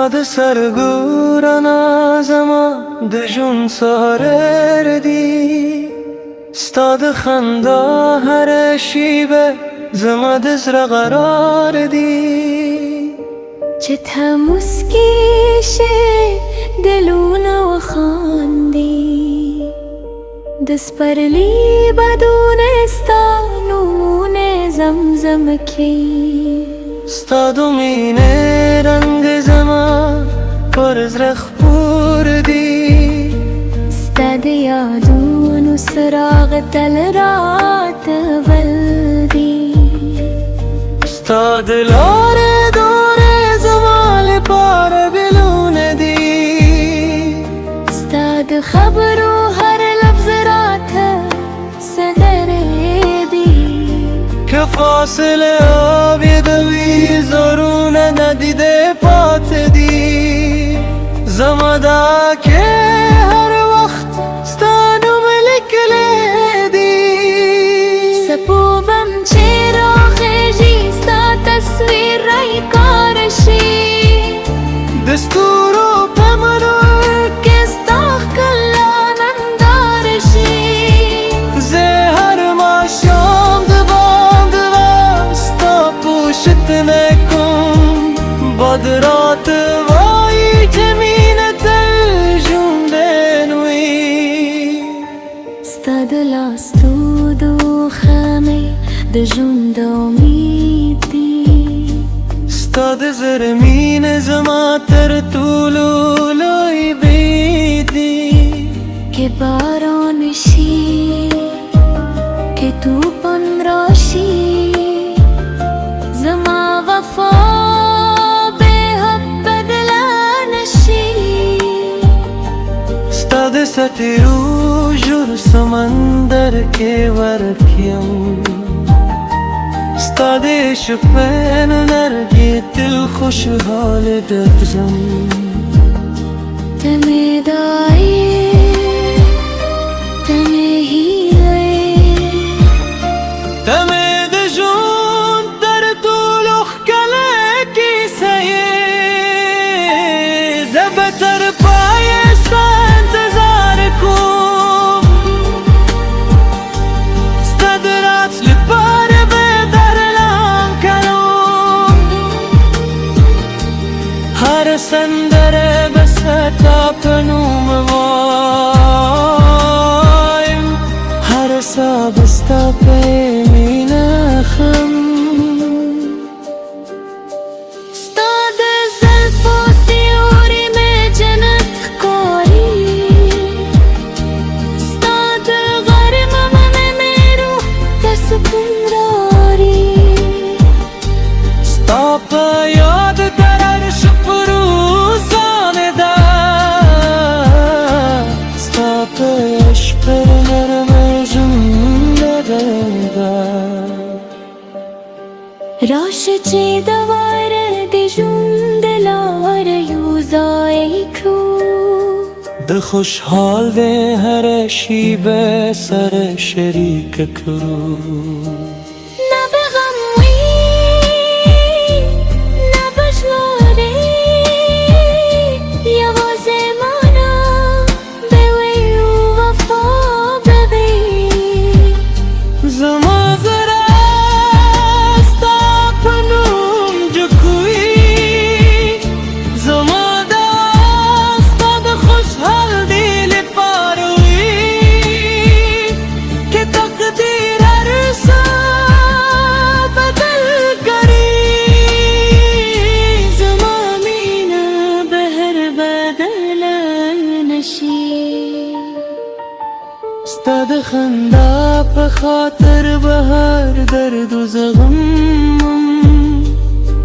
Stad sargurana zama dejun sarer di Stad khanda har shibe zama dizra qarar di چتها مسکیشه دلونه و خاندی دست پرلی بدونستا نمونه زمزم کی Stad mine rang zama پر زرخ پور دی استاد یادون و سراغ دل رات بلدی Stad lare dore zamal par bilun di استاد خبر و هر لفظ رات صدر دی که فاصله آب دوی زرون ندیده پات دی زمادا که هر وقت ستانو ملک لیدی سپوبم چرا خیجی ستا تصویر رای کارشی دستور و پمنو کستاخ کلان اندارشی زهر ما شام دوام ستا پوشت نکن بدرات وای جمین دل جوندنوی استاد لاستو دو خمی دجون دومیدی Stad زرمین زما تر طولو لای بیدی که بارانشی که تو پن راشی زما وفا به حب بدلانشی Stad ستیرو جور سمندر که ورکیم Stad عشق من نرگی دل خوشحال دبزم تمه دایی تمه هیله تمه دجون در طولخ کله کیسه زبتر پای انتظار کن Stad رات لپار بدر لان کنم هر سندره بستا پنوم وایم هر سا بستا پیمین خم استاد زلف و سیوری میں جنت کاری استاد غرم من میرو تسکن داری ستا پا یاد در عرش فروزان دا ستا پا عشق نرم زنده دا راش چی دوار دیجون دلار یوزای کرو ده خوشحال ده هر شیبه سر شریک کرو نه به غموی نه بجواری یواز مانا به وی و وفا ببی زما زرا ستا پنوم جکوی زما دستا ده خوشحال دیل پاروی که تقدیر ارسا بدل کری زما مینا بهر بدل نشی استاد خندا په خاطر بهر درد و زغمم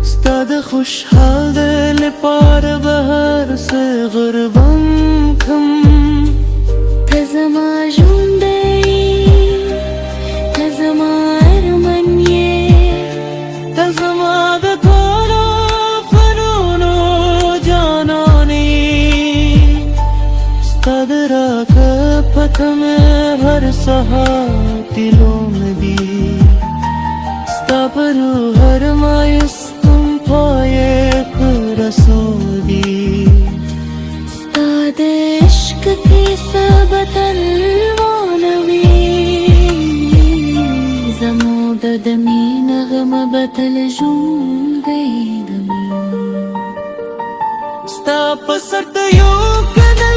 استاد خوشحال دل پار بهر سه غربم کم تزما جونده تزما ارمنیه تزما د ټولو فنونو جانانی استاد راکه پته مې هر سهار دلونه دي ستا پر هر مایستم پای رسول دی ستا په سر ته یو کنه